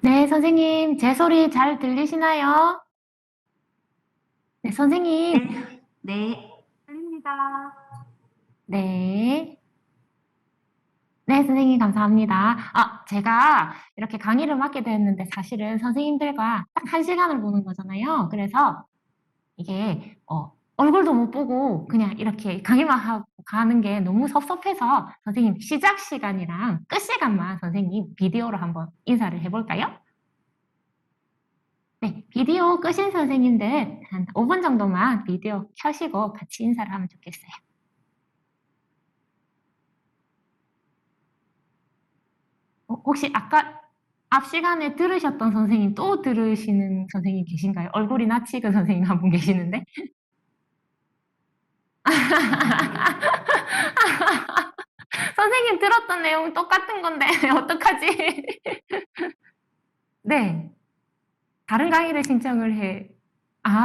네, 선생님, 제 소리 잘 들리시나요? 네, 선생님. 네, 네, 들립니다. 네. 네, 선생님, 감사합니다. 제가 이렇게 강의를 맡게 됐는데 사실은 선생님들과 딱 한 시간을 보는 거잖아요. 그래서 이게, 얼굴도 못 보고 그냥 이렇게 강의만 하고 가는 게 너무 섭섭해서 선생님 시작 시간이랑 끝 시간만 선생님 비디오로 한번 인사를 해볼까요? 네, 비디오 끄신 선생님들 한 5분 정도만 비디오 켜시고 같이 인사를 하면 좋겠어요. 혹시 아까 앞 시간에 들으셨던 선생님 또 들으시는 선생님 계신가요? 얼굴이 낯익은 선생님 한 분 계시는데? 선생님 들었던 내용 똑같은 건데 어떡하지? 네, 다른 강의를 신청을 해.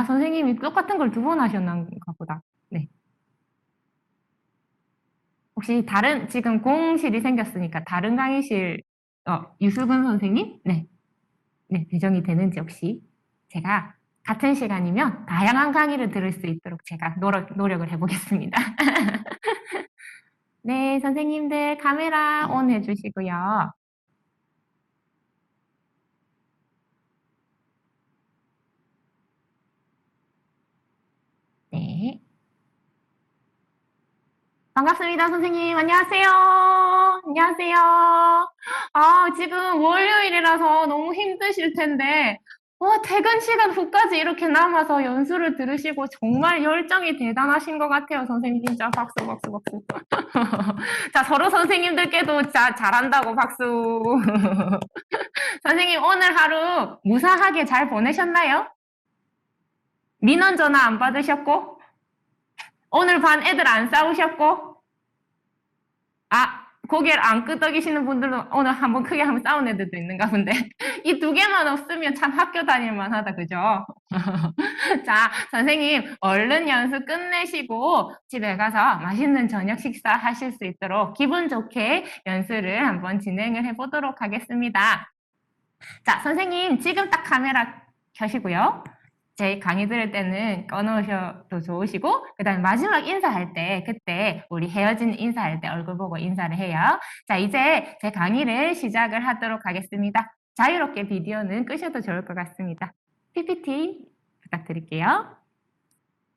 선생님이 똑같은 걸 두 번 하셨나 보다. 네. 혹시 다른, 지금 공실이 생겼으니까 다른 강의실, 유수근 선생님? 네. 네, 배정이 되는지 혹시 제가 같은 시간이면 다양한 강의를 들을 수 있도록 제가 노력을 해보겠습니다. 네, 선생님들 카메라 온 해주시고요. 네. 반갑습니다, 선생님. 안녕하세요. 안녕하세요. 지금 월요일이라서 너무 힘드실 텐데, 퇴근 시간 후까지 이렇게 남아서 연수를 들으시고 정말 열정이 대단하신 것 같아요, 선생님. 진짜 박수, 박수, 박수. 자, 서로 선생님들께도 잘한다고 박수. 선생님, 오늘 하루 무사하게 잘 보내셨나요? 민원 전화 안 받으셨고, 오늘 반 애들 안 싸우셨고, 고개를 안 끄덕이시는 분들도 오늘 한번 크게 한번 싸운 애들도 있는가 본데. 이 두 개만 없으면 참 학교 다닐만 하다, 그죠? 자, 선생님, 얼른 연수 끝내시고 집에 가서 맛있는 저녁 식사 하실 수 있도록 기분 좋게 연수를 한번 진행을 해보도록 하겠습니다. 자, 선생님, 지금 딱 카메라 켜시고요. 제 강의 들을 때는 꺼놓으셔도 좋으시고, 그 다음에 마지막 인사할 때, 그때 우리 헤어진 인사할 때 얼굴 보고 인사를 해요. 자, 이제 제 강의를 시작을 하도록 하겠습니다. 자유롭게 비디오는 끄셔도 좋을 것 같습니다. PPT 부탁드릴게요.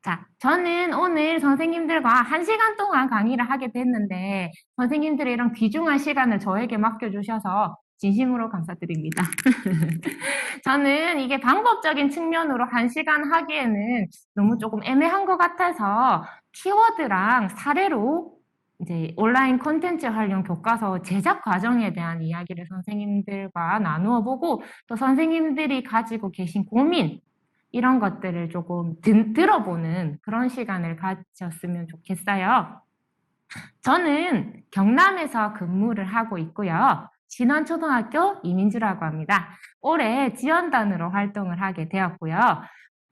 자, 저는 오늘 선생님들과 1시간 동안 강의를 하게 됐는데, 선생님들의 이런 귀중한 시간을 저에게 맡겨주셔서 진심으로 감사드립니다. 저는 이게 방법적인 측면으로 1시간 하기에는 너무 조금 애매한 것 같아서 키워드랑 사례로 이제 온라인 콘텐츠 활용 교과서 제작 과정에 대한 이야기를 선생님들과 나누어 보고 또 선생님들이 가지고 계신 고민 이런 것들을 조금 들어보는 그런 시간을 가졌으면 좋겠어요. 저는 경남에서 근무를 하고 있고요. 진원초등학교 이민주라고 합니다. 올해 지원단으로 활동을 하게 되었고요.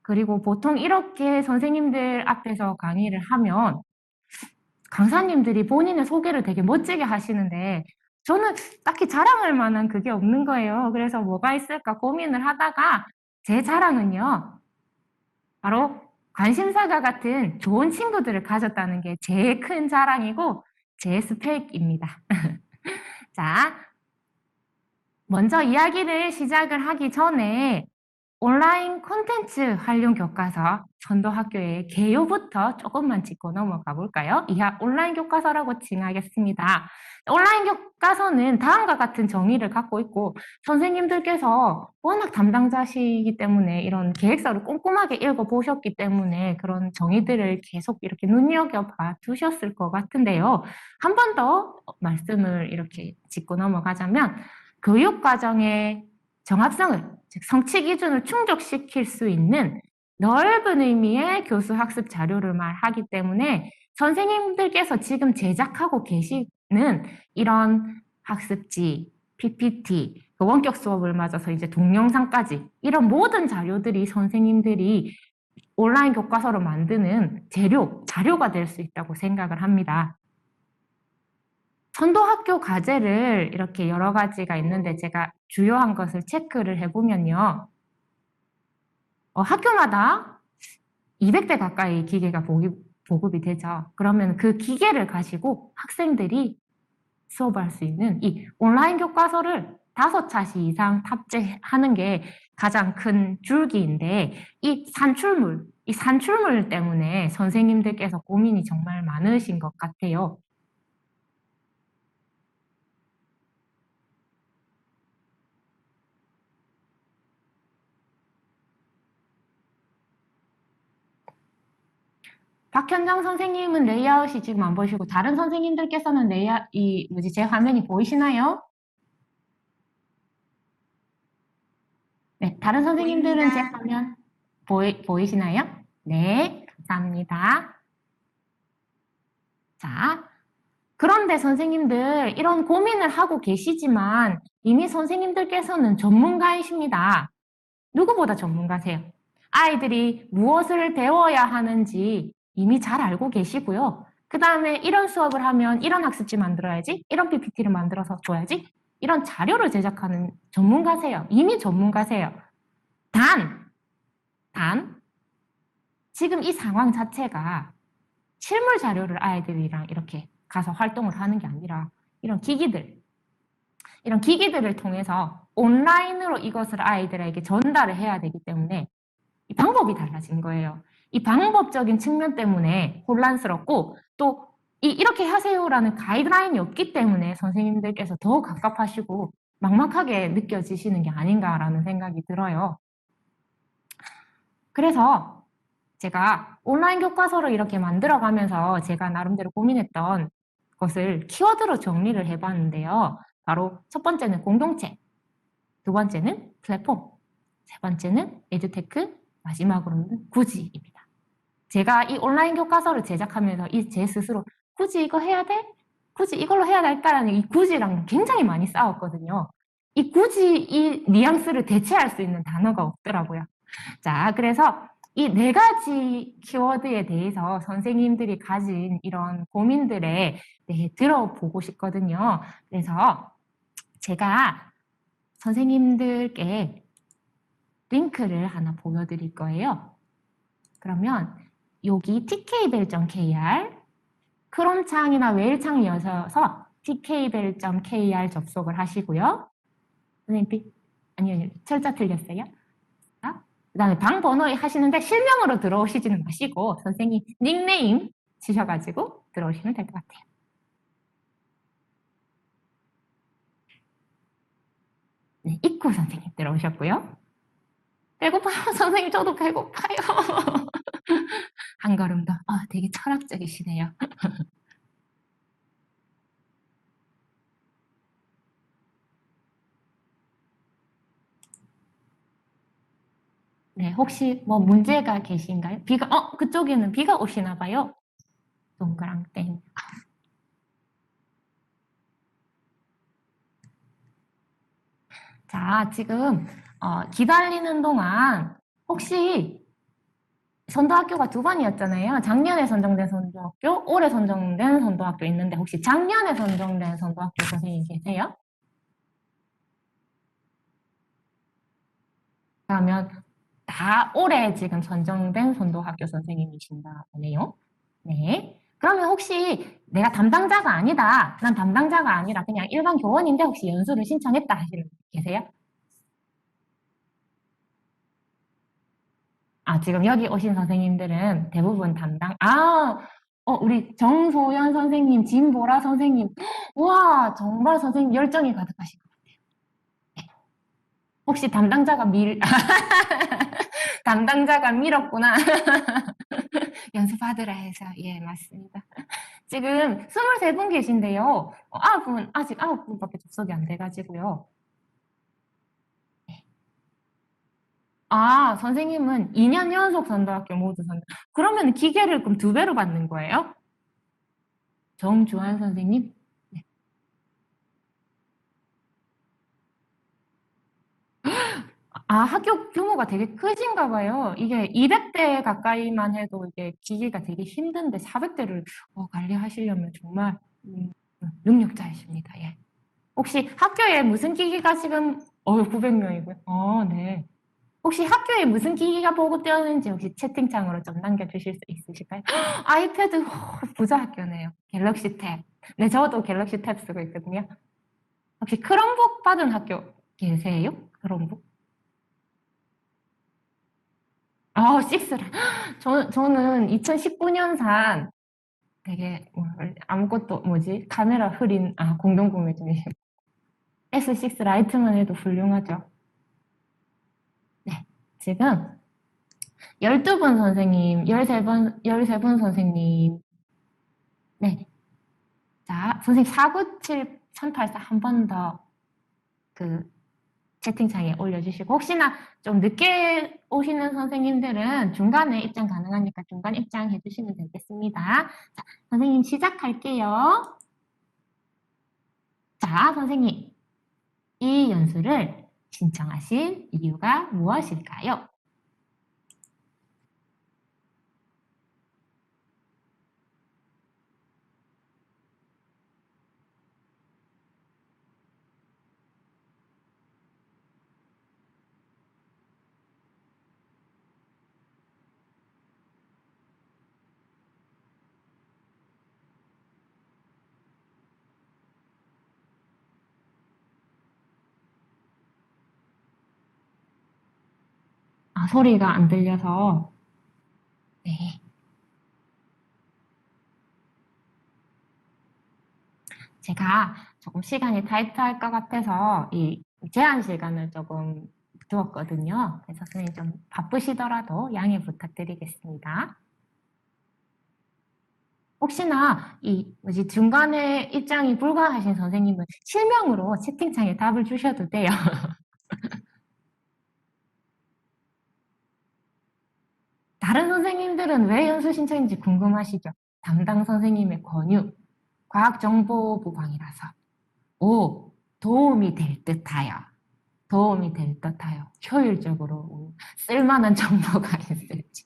그리고 보통 이렇게 선생님들 앞에서 강의를 하면 강사님들이 본인의 소개를 되게 멋지게 하시는데 저는 딱히 자랑할 만한 그게 없는 거예요. 그래서 뭐가 있을까 고민을 하다가 제 자랑은요. 바로 관심사가 같은 좋은 친구들을 가졌다는 게 제일 큰 자랑이고 제 스펙입니다. 자, 먼저 이야기를 시작을 하기 전에 온라인 콘텐츠 활용 교과서 전도학교의 개요부터 조금만 짚고 넘어가 볼까요? 이하 온라인 교과서라고 칭하겠습니다. 온라인 교과서는 다음과 같은 정의를 갖고 있고 선생님들께서 워낙 담당자시기 때문에 이런 계획서를 꼼꼼하게 읽어보셨기 때문에 그런 정의들을 계속 이렇게 눈여겨봐 두셨을 것 같은데요. 한 번 더 말씀을 이렇게 짚고 넘어가자면 교육과정의 정합성을, 즉 성취 기준을 충족시킬 수 있는 넓은 의미의 교수 학습 자료를 말하기 때문에 선생님들께서 지금 제작하고 계시는 이런 학습지, PPT, 원격 수업을 맞아서 이제 동영상까지 이런 모든 자료들이 선생님들이 온라인 교과서로 만드는 자료가 될 수 있다고 생각을 합니다. 선도학교 과제를 이렇게 여러 가지가 있는데 제가 주요한 것을 체크를 해보면요. 학교마다 200대 가까이 기계가 보급이 되죠. 그러면 그 기계를 가지고 학생들이 수업을 할 수 있는 이 온라인 교과서를 5차시 이상 탑재하는 게 가장 큰 줄기인데 이 산출물 때문에 선생님들께서 고민이 정말 많으신 것 같아요. 박현정 선생님은 레이아웃이 지금 안 보이시고 다른 선생님들께서는 제 화면이 보이시나요? 네, 다른 선생님들은 제 화면 보이시나요? 네, 감사합니다. 자, 그런데 선생님들 이런 고민을 하고 계시지만 이미 선생님들께서는 전문가이십니다. 누구보다 전문가세요. 아이들이 무엇을 배워야 하는지 이미 잘 알고 계시고요. 그 다음에 이런 수업을 하면 이런 학습지 만들어야지, 이런 PPT를 만들어서 줘야지, 이런 자료를 제작하는 전문가세요. 이미 전문가세요. 단, 지금 이 상황 자체가 실물 자료를 아이들이랑 이렇게 가서 활동을 하는 게 아니라 이런 기기들을 통해서 온라인으로 이것을 아이들에게 전달을 해야 되기 때문에 이 방법이 달라진 거예요. 이 방법적인 측면 때문에 혼란스럽고 또 이렇게 하세요라는 가이드라인이 없기 때문에 선생님들께서 더 갑갑하시고 막막하게 느껴지시는 게 아닌가라는 생각이 들어요. 그래서 제가 온라인 교과서를 이렇게 만들어가면서 제가 나름대로 고민했던 것을 키워드로 정리를 해봤는데요. 바로 첫 번째는 공동체, 두 번째는 플랫폼, 세 번째는 에듀테크, 마지막으로는 굳이입니다. 제가 이 온라인 교과서를 제작하면서 제 스스로 굳이 이거 해야 돼? 굳이 이걸로 해야 될까라는 이 굳이랑 굉장히 많이 싸웠거든요. 이 굳이 이 뉘앙스를 대체할 수 있는 단어가 없더라고요. 자, 그래서 이 4가지 키워드에 대해서 선생님들이 가진 이런 고민들에 대해 들어보고 싶거든요. 그래서 제가 선생님들께 링크를 하나 보여드릴 거예요. 그러면 여기 tkbel.kr 크롬 창이나 웨일 창이 여셔서 tkbel.kr 접속을 하시고요. 선생님, 아니요, 철자 틀렸어요. 그 다음에 방 번호 하시는데 실명으로 들어오시지는 마시고 선생님 닉네임 치셔가지고 들어오시면 될 것 같아요. 네, 이쿠 선생님 들어오셨고요. 배고파요, 선생님. 저도 배고파요. 한 걸음 더. 되게 철학적이시네요. 네, 혹시 뭐 문제가 계신가요? 그쪽에는 비가 오시나 봐요. 동그랑땡. 자, 지금 기다리는 동안 혹시 선도학교가 2번이었잖아요. 작년에 선정된 선도학교, 올해 선정된 선도학교 있는데 혹시 작년에 선정된 선도학교 선생님 계세요? 그러면 다 올해 지금 선정된 선도학교 선생님이신가 보네요. 네. 그러면 혹시 내가 담당자가 아니다. 난 담당자가 아니라 그냥 일반 교원인데 혹시 연수를 신청했다 하시는 분 계세요? 지금 여기 오신 선생님들은 대부분 우리 정소연 선생님, 진보라 선생님. 우와, 정말 선생님 열정이 가득하신 것 같아요. 네. 혹시 담당자가 밀었구나. 연습하더라 해서. 예, 맞습니다. 지금 23분 계신데요. 아직 9분밖에 접속이 안 돼가지고요. 선생님은 2년 연속 선도학교 모두 그러면 기계를 그럼 2배로 받는 거예요? 정주환 선생님? 네. 학교 규모가 되게 크신가 봐요. 이게 200대 가까이만 해도 이게 기계가 되게 힘든데 400대를 관리하시려면 정말 능력자이십니다. 예. 혹시 학교에 무슨 기기가 지금 900명이고요. 네. 혹시 학교에 무슨 기기가 보급되었는지 혹시 채팅창으로 좀 남겨주실 수 있으실까요? 아이패드 부자 학교네요. 갤럭시 탭. 네, 저도 갤럭시 탭 쓰고 있거든요. 혹시 크롬북 받은 학교 계세요? 크롬북? 식스라. 저는 2019년산 되게 아무것도 카메라 흐린 공동구매 중이에요. S6 라이트만 해도 훌륭하죠. 네, 지금 12분 선생님, 13분 선생님. 네. 자, 선생님 497 1084 한 번 더 그 채팅창에 올려주시고, 혹시나 좀 늦게 오시는 선생님들은 중간에 입장 가능하니까 중간 입장 해주시면 되겠습니다. 자, 선생님 시작할게요. 자, 선생님. 이 연수를 신청하신 이유가 무엇일까요? 소리가 안 들려서. 네. 제가 조금 시간이 타이트할 것 같아서 이 제한 시간을 조금 두었거든요. 그래서 선생님 좀 바쁘시더라도 양해 부탁드리겠습니다. 혹시나 중간에 입장이 불가하신 선생님은 실명으로 채팅창에 답을 주셔도 돼요. 다른 선생님들은 왜 연수 신청인지 궁금하시죠? 담당 선생님의 권유, 과학정보부광이라서. 도움이 될 듯하여. 도움이 될 듯하여. 효율적으로 쓸만한 정보가 있을지.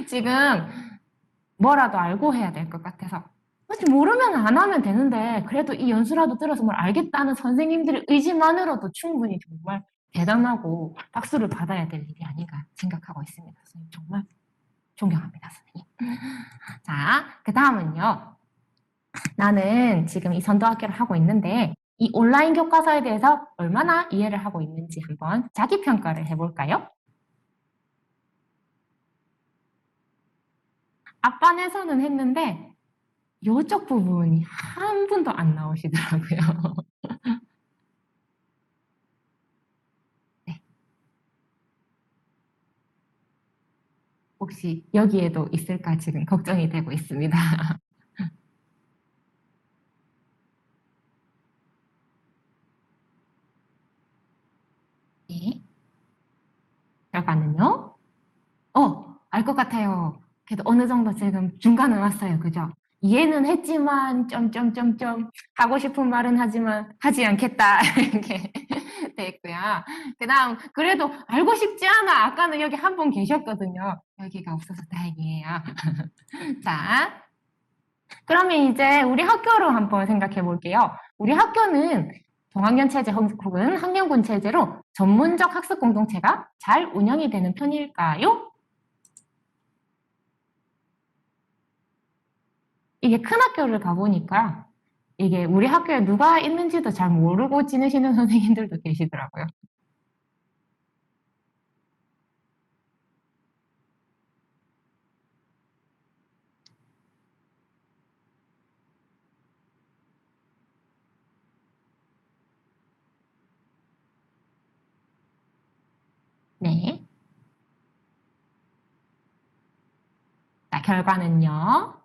지금 뭐라도 알고 해야 될 것 같아서. 모르면 안 하면 되는데 그래도 이 연수라도 들어서 뭘 알겠다는 선생님들의 의지만으로도 충분히 정말 대단하고 박수를 받아야 될 일이 아닌가 생각하고 있습니다. 선생님 정말 존경합니다, 선생님. 자, 그 다음은요. 나는 지금 이 선도학교를 하고 있는데 이 온라인 교과서에 대해서 얼마나 이해를 하고 있는지 한번 자기평가를 해볼까요? 앞반에서는 했는데 이쪽 부분이 한 분도 안 나오시더라고요. 네. 혹시 여기에도 있을까 지금 걱정이 되고 있습니다. 네. 결과는요? 알 것 같아요. 그래도 어느 정도 지금 중간은 왔어요. 그죠? 이해는 했지만, 점점점점, 하고 싶은 말은 하지만, 하지 않겠다. 이렇게 돼 있고요. 그 다음, 그래도 알고 싶지 않아. 아까는 여기 한 분 계셨거든요. 여기가 없어서 다행이에요. 자, 그러면 이제 우리 학교로 한번 생각해 볼게요. 우리 학교는 동학년 체제 혹은 학년군 체제로 전문적 학습 공동체가 잘 운영이 되는 편일까요? 이게 큰 학교를 가보니까 이게 우리 학교에 누가 있는지도 잘 모르고 지내시는 선생님들도 계시더라고요. 네. 자, 결과는요.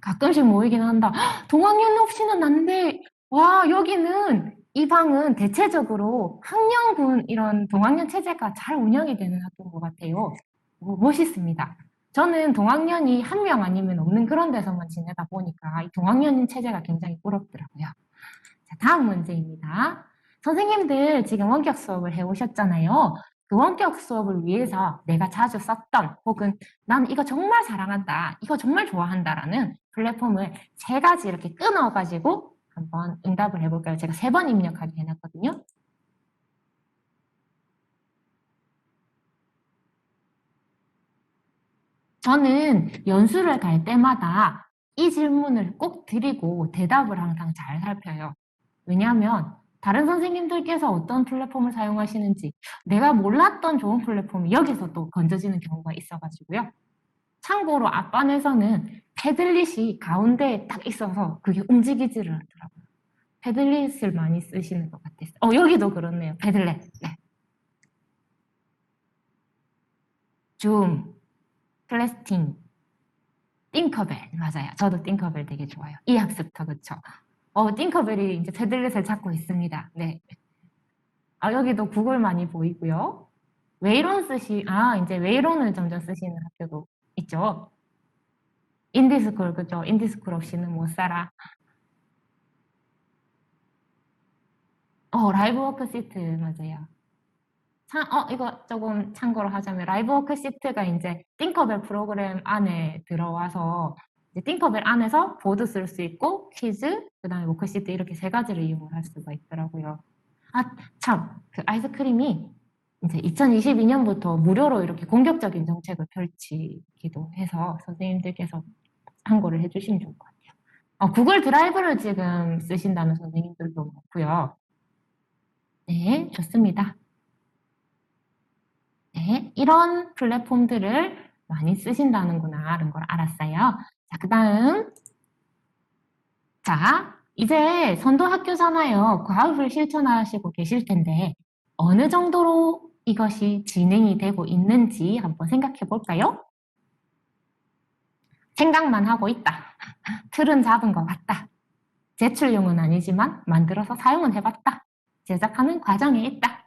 가끔씩 모이긴 한다. 동학년 없이는 안 돼. 와, 여기는 이 방은 대체적으로 학년군 이런 동학년 체제가 잘 운영이 되는 학교인 것 같아요. 멋있습니다. 저는 동학년이 한 명 아니면 없는 그런 데서만 지내다 보니까 이 동학년 체제가 굉장히 부럽더라고요. 자, 다음 문제입니다. 선생님들 지금 원격 수업을 해오셨잖아요. 그 원격 수업을 위해서 내가 자주 썼던 혹은 난 이거 정말 사랑한다, 이거 정말 좋아한다라는 플랫폼을 세 가지 이렇게 끊어가지고 한번 응답을 해볼까요? 제가 3번 입력하게 해놨거든요. 저는 연수를 갈 때마다 이 질문을 꼭 드리고 대답을 항상 잘 살펴요. 왜냐하면 다른 선생님들께서 어떤 플랫폼을 사용하시는지 내가 몰랐던 좋은 플랫폼이 여기서 또 건져지는 경우가 있어가지고요. 참고로 앞반에서는 패들릿이 가운데에 딱 있어서 그게 움직이지를 않더라고요. 패들릿을 많이 쓰시는 것 같았어요. 여기도 그렇네요. 패들렛. 네. 줌, 플래스팅, 띵커벨. 맞아요. 저도 띵커벨 되게 좋아요. 이 학습터, 그쵸? 띵커벨이 이제 패들렛을 찾고 있습니다. 네. 여기도 구글 많이 보이고요. 이제 웨이론을 점점 쓰시는 학교도 있죠. 인디스쿨, 그죠? 인디스쿨 없이는 못 살아. 라이브 워크시트, 맞아요. 이거 조금 참고로 하자면, 라이브 워크시트가 이제 띵커벨 프로그램 안에 들어와서, 이제 띵커벨 안에서 보드 쓸 수 있고, 퀴즈, 그 다음에 워크시트 이렇게 세 가지를 이용을 할 수가 있더라고요. 참, 그 아이스크림이 이제 2022년부터 무료로 이렇게 공격적인 정책을 펼치기도 해서 선생님들께서 참고를 해주시면 좋을 것 같아요. 구글 드라이브를 지금 쓰신다는 선생님들도 많고요. 네, 좋습니다. 네, 이런 플랫폼들을 많이 쓰신다는구나, 라는 걸 알았어요. 자, 그 다음. 자, 이제 선도학교잖아요. 과학을 실천하시고 계실 텐데, 어느 정도로 이것이 진행이 되고 있는지 한번 생각해 볼까요? 생각만 하고 있다. 틀은 잡은 것 같다. 제출용은 아니지만 만들어서 사용은 해봤다. 제작하는 과정에 있다.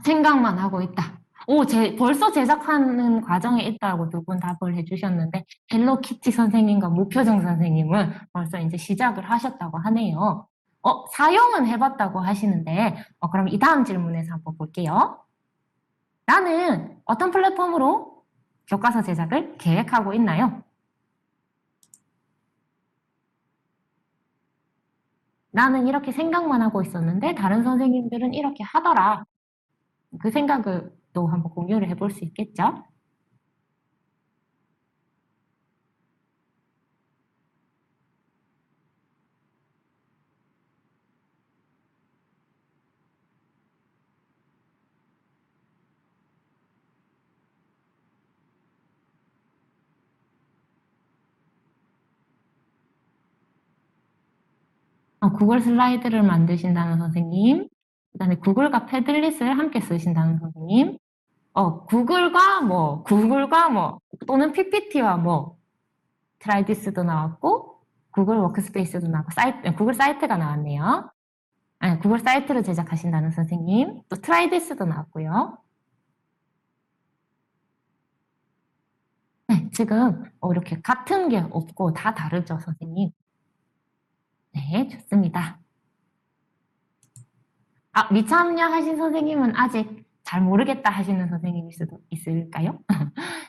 생각만 하고 있다. 벌써 제작하는 과정에 있다고 두 분 답을 해주셨는데, 헬로키티 선생님과 무표정 선생님은 벌써 이제 시작을 하셨다고 하네요. 사용은 해봤다고 하시는데, 그럼 이 다음 질문에서 한번 볼게요. 나는 어떤 플랫폼으로 교과서 제작을 계획하고 있나요? 나는 이렇게 생각만 하고 있었는데, 다른 선생님들은 이렇게 하더라. 그 생각을 또 한번 공유를 해볼 수 있겠죠? 구글 슬라이드를 만드신다는 선생님, 그다음에 구글과 패들릿을 함께 쓰신다는 선생님, 구글과 뭐, 또는 PPT와 뭐, 트라이디스도 나왔고, 구글 워크스페이스도 나왔고, 구글 사이트가 나왔네요. 구글 사이트를 제작하신다는 선생님, 또 트라이디스도 나왔고요. 네, 지금 이렇게 같은 게 없고 다 다르죠, 선생님? 네, 좋습니다. 미참여하신 선생님은 아직 잘 모르겠다 하시는 선생님일 수도 있을까요?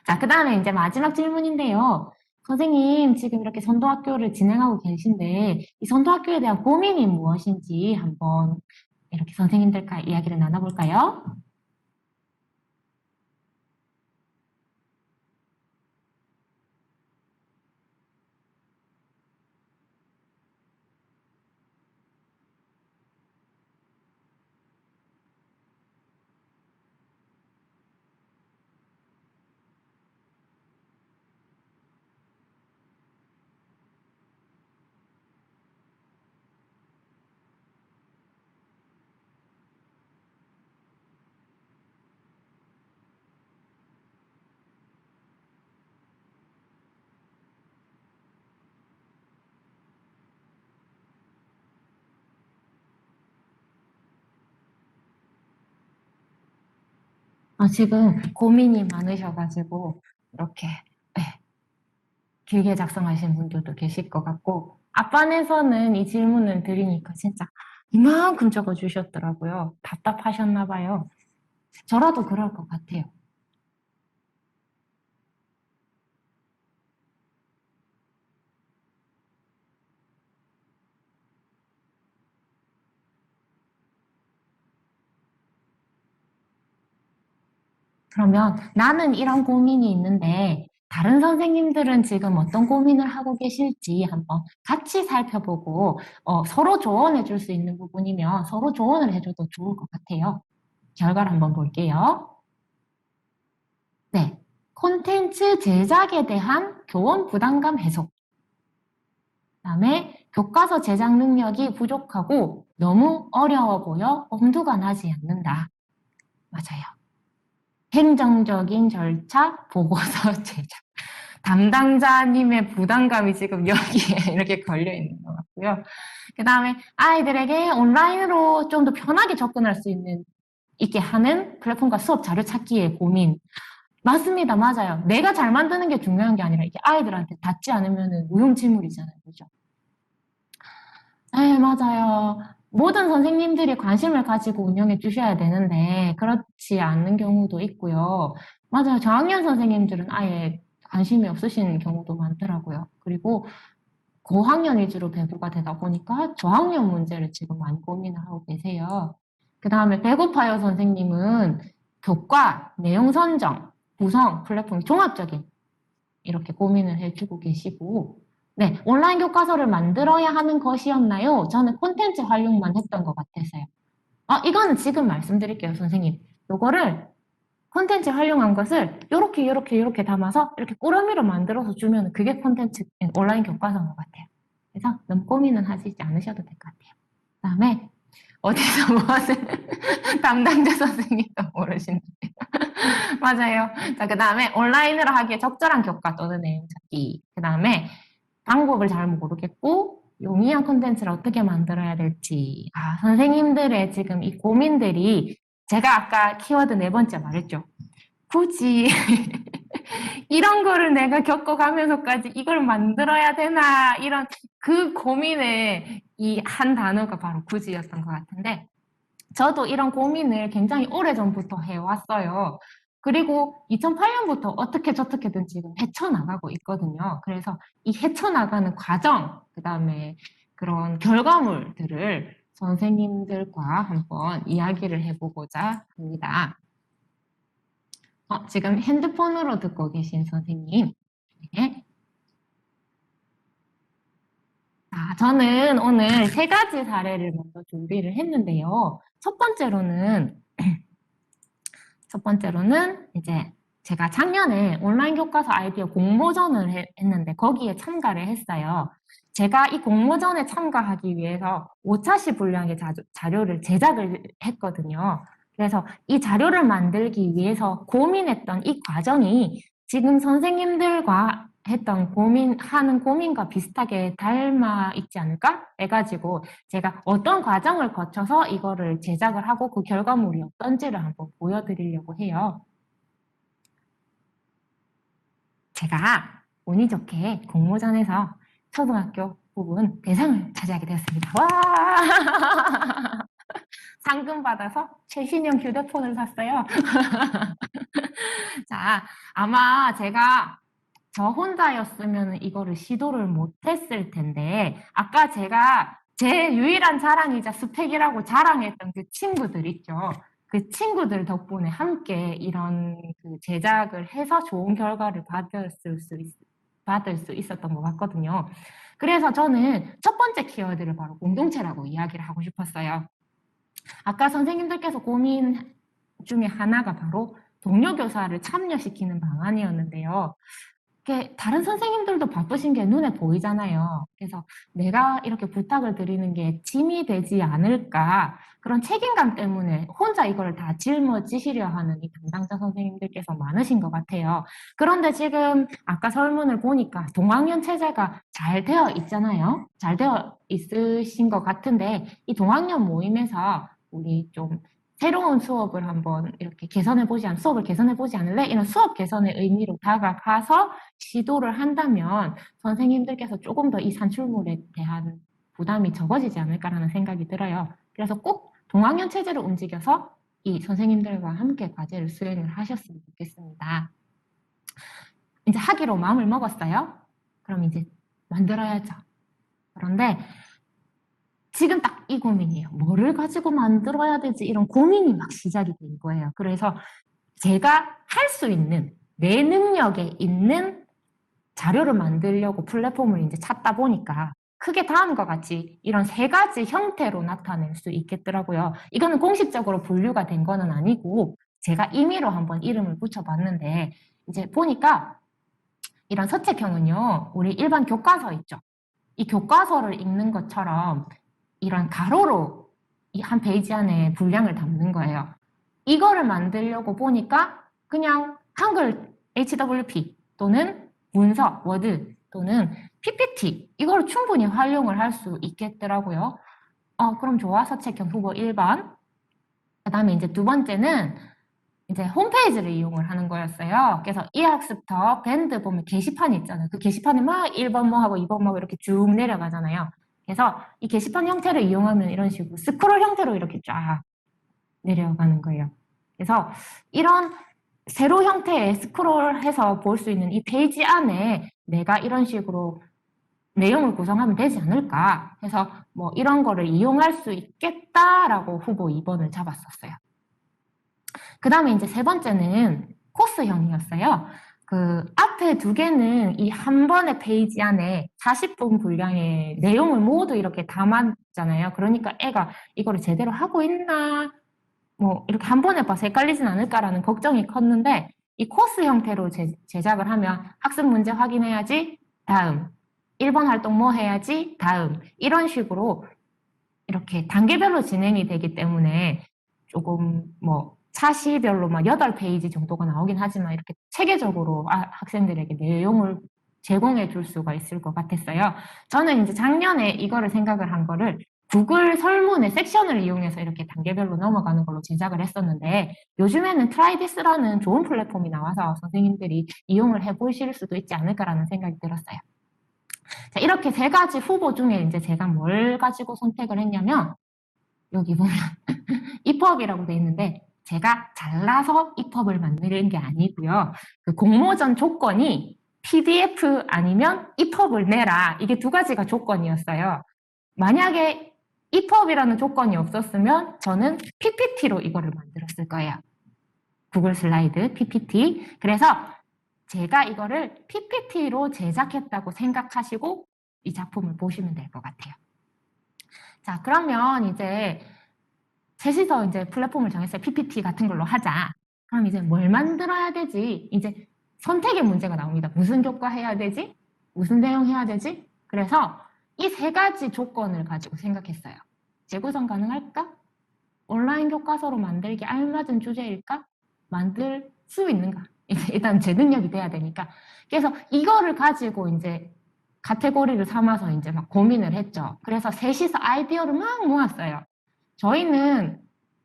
자, 그 다음에 이제 마지막 질문인데요. 선생님, 지금 이렇게 선도학교를 진행하고 계신데, 이 선도학교에 대한 고민이 무엇인지 한번 이렇게 선생님들과 이야기를 나눠볼까요? 지금 고민이 많으셔가지고 이렇게 네, 길게 작성하신 분들도 계실 것 같고 앞반에서는 이 질문을 드리니까 진짜 이만큼 적어주셨더라고요. 답답하셨나 봐요. 저라도 그럴 것 같아요. 그러면 나는 이런 고민이 있는데 다른 선생님들은 지금 어떤 고민을 하고 계실지 한번 같이 살펴보고 서로 조언해 줄 수 있는 부분이면 서로 조언을 해줘도 좋을 것 같아요. 결과를 한번 볼게요. 네. 콘텐츠 제작에 대한 교원 부담감 해소. 그다음에 교과서 제작 능력이 부족하고 너무 어려워 보여 엄두가 나지 않는다. 맞아요. 행정적인 절차, 보고서 제작. 담당자님의 부담감이 지금 여기에 이렇게 걸려 있는 것 같고요. 그 다음에 아이들에게 온라인으로 좀 더 편하게 접근할 수 있게 하는 플랫폼과 수업 자료 찾기의 고민. 맞습니다. 맞아요. 내가 잘 만드는 게 중요한 게 아니라 이게 아이들한테 닿지 않으면 무용지물이잖아요. 그죠? 네, 맞아요. 모든 선생님들이 관심을 가지고 운영해 주셔야 되는데 그렇지 않는 경우도 있고요. 맞아요. 저학년 선생님들은 아예 관심이 없으신 경우도 많더라고요. 그리고 고학년 위주로 배부가 되다 보니까 저학년 문제를 지금 많이 고민을 하고 계세요. 그 다음에 배고파요 선생님은 교과, 내용 선정, 구성, 플랫폼 종합적인 이렇게 고민을 해주고 계시고 네, 온라인 교과서를 만들어야 하는 것이었나요? 저는 콘텐츠 활용만 했던 것 같아서요. 이거는 지금 말씀드릴게요, 선생님. 요거를 콘텐츠 활용한 것을 요렇게 담아서 이렇게 꾸러미로 만들어서 주면 그게 콘텐츠 온라인 교과서인 것 같아요. 그래서 너무 고민은 하시지 않으셔도 될 것 같아요. 그다음에 어디서 무엇을 담당자 선생님도 모르시는데 맞아요. 자, 그다음에 온라인으로 하기에 적절한 교과 또는 내용 찾기. 그다음에 방법을 잘 모르겠고 용이한 콘텐츠를 어떻게 만들어야 될지. 선생님들의 지금 이 고민들이 제가 아까 키워드 네 번째 말했죠. 굳이 이런 거를 내가 겪어가면서까지 이걸 만들어야 되나 이런 그 고민의 이 한 단어가 바로 굳이였던 것 같은데 저도 이런 고민을 굉장히 오래전부터 해왔어요. 그리고 2008년부터 어떻게 저떻게든 지금 헤쳐나가고 있거든요. 그래서 이 헤쳐나가는 과정, 그 다음에 그런 결과물들을 선생님들과 한번 이야기를 해보고자 합니다. 지금 핸드폰으로 듣고 계신 선생님. 네. 저는 오늘 세 가지 사례를 먼저 준비를 했는데요. 첫 번째로는 이제 제가 작년에 온라인 교과서 아이디어 공모전을 했는데 거기에 참가를 했어요. 제가 이 공모전에 참가하기 위해서 5차시 분량의 자료를 제작을 했거든요. 그래서 이 자료를 만들기 위해서 고민했던 이 과정이 지금 선생님들과 하는 고민과 비슷하게 닮아 있지 않을까? 해가지고 제가 어떤 과정을 거쳐서 이거를 제작을 하고 그 결과물이 어떤지를 한번 보여드리려고 해요. 제가 운이 좋게 공모전에서 초등학교 부분 대상을 차지하게 되었습니다. 와! 상금 받아서 최신형 휴대폰을 샀어요. 자, 아마 제가 저 혼자였으면 이거를 시도를 못했을 텐데 아까 제가 제 유일한 자랑이자 스펙이라고 자랑했던 그 친구들 있죠. 그 친구들 덕분에 함께 이런 그 제작을 해서 좋은 결과를 받을 수 있었던 것 같거든요. 그래서 저는 첫 번째 키워드를 바로 공동체라고 이야기를 하고 싶었어요. 아까 선생님들께서 고민 중에 하나가 바로 동료 교사를 참여시키는 방안이었는데요. 다른 선생님들도 바쁘신 게 눈에 보이잖아요. 그래서 내가 이렇게 부탁을 드리는 게 짐이 되지 않을까 그런 책임감 때문에 혼자 이걸 다 짊어지시려 하는 이 담당자 선생님들께서 많으신 것 같아요. 그런데 지금 아까 설문을 보니까 동학년 체제가 잘 되어 있잖아요. 잘 되어 있으신 것 같은데 이 동학년 모임에서 우리 좀 새로운 수업을 한번 이렇게 수업을 개선해보지 않을래? 이런 수업 개선의 의미로 다가가서 시도를 한다면 선생님들께서 조금 더 이 산출물에 대한 부담이 적어지지 않을까라는 생각이 들어요. 그래서 꼭 동학년 체제로 움직여서 이 선생님들과 함께 과제를 수행을 하셨으면 좋겠습니다. 이제 하기로 마음을 먹었어요? 그럼 이제 만들어야죠. 그런데 지금 딱 이 고민이에요. 뭐를 가지고 만들어야 되지? 이런 고민이 막 시작이 된 거예요. 그래서 제가 할 수 있는, 내 능력에 있는 자료를 만들려고 플랫폼을 이제 찾다 보니까 크게 다음과 같이 이런 3가지 형태로 나타낼 수 있겠더라고요. 이거는 공식적으로 분류가 된 거는 아니고 제가 임의로 한번 이름을 붙여봤는데 이제 보니까 이런 서책형은요, 우리 일반 교과서 있죠. 이 교과서를 읽는 것처럼 이런 가로로 이 한 페이지 안에 분량을 담는 거예요. 이거를 만들려고 보니까 그냥 한글 HWP 또는 문서, 워드 또는 PPT 이걸 충분히 활용을 할 수 있겠더라고요. 그럼 좋아. 서책형 후보 1번. 그 다음에 이제 2번째는 이제 홈페이지를 이용을 하는 거였어요. 그래서 이학습터 밴드 보면 게시판이 있잖아요. 그 게시판에 막 1번 뭐 하고 2번 뭐 하고 이렇게 쭉 내려가잖아요. 그래서 이 게시판 형태를 이용하면 이런 식으로 스크롤 형태로 이렇게 쫙 내려가는 거예요. 그래서 이런 세로 형태의 스크롤해서 볼 수 있는 이 페이지 안에 내가 이런 식으로 내용을 구성하면 되지 않을까 해서 뭐 이런 거를 이용할 수 있겠다라고 후보 2번을 잡았었어요. 그 다음에 이제 3번째는 코스형이었어요. 그 앞에 2개는 이 한 번의 페이지 안에 40분 분량의 내용을 모두 이렇게 담았잖아요. 그러니까 애가 이거를 제대로 하고 있나 뭐 이렇게 한 번에 봐서 헷갈리진 않을까라는 걱정이 컸는데 이 코스 형태로 제작을 하면 학습 문제 확인해야지 다음 1번 활동 뭐 해야지 다음 이런 식으로 이렇게 단계별로 진행이 되기 때문에 조금 뭐 차시별로 막 8페이지 정도가 나오긴 하지만 이렇게 체계적으로 학생들에게 내용을 제공해 줄 수가 있을 것 같았어요. 저는 이제 작년에 이거를 생각을 한 거를 구글 설문의 섹션을 이용해서 이렇게 단계별로 넘어가는 걸로 제작을 했었는데 요즘에는 트라이디스라는 좋은 플랫폼이 나와서 선생님들이 이용을 해보실 수도 있지 않을까라는 생각이 들었어요. 자, 이렇게 3가지 후보 중에 이제 제가 뭘 가지고 선택을 했냐면 여기 보면 EPUB이라고 돼 있는데 제가 잘라서 EPUB을 만드는 게 아니고요. 그 공모전 조건이 PDF 아니면 EPUB을 내라. 이게 2가지가 조건이었어요. 만약에 EPUB이라는 조건이 없었으면 저는 PPT로 이거를 만들었을 거예요. 구글 슬라이드 PPT. 그래서 제가 이거를 PPT로 제작했다고 생각하시고 이 작품을 보시면 될 것 같아요. 자, 그러면 이제 셋이서 이제 플랫폼을 정했어요. PPT 같은 걸로 하자. 그럼 이제 뭘 만들어야 되지? 이제 선택의 문제가 나옵니다. 무슨 교과 해야 되지? 무슨 내용 해야 되지? 그래서 이 3가지 조건을 가지고 생각했어요. 재구성 가능할까? 온라인 교과서로 만들기 알맞은 주제일까? 만들 수 있는가? 일단 제 능력이 돼야 되니까. 그래서 이거를 가지고 이제 카테고리를 삼아서 이제 막 고민을 했죠. 그래서 셋이서 아이디어를 막 모았어요. 저희는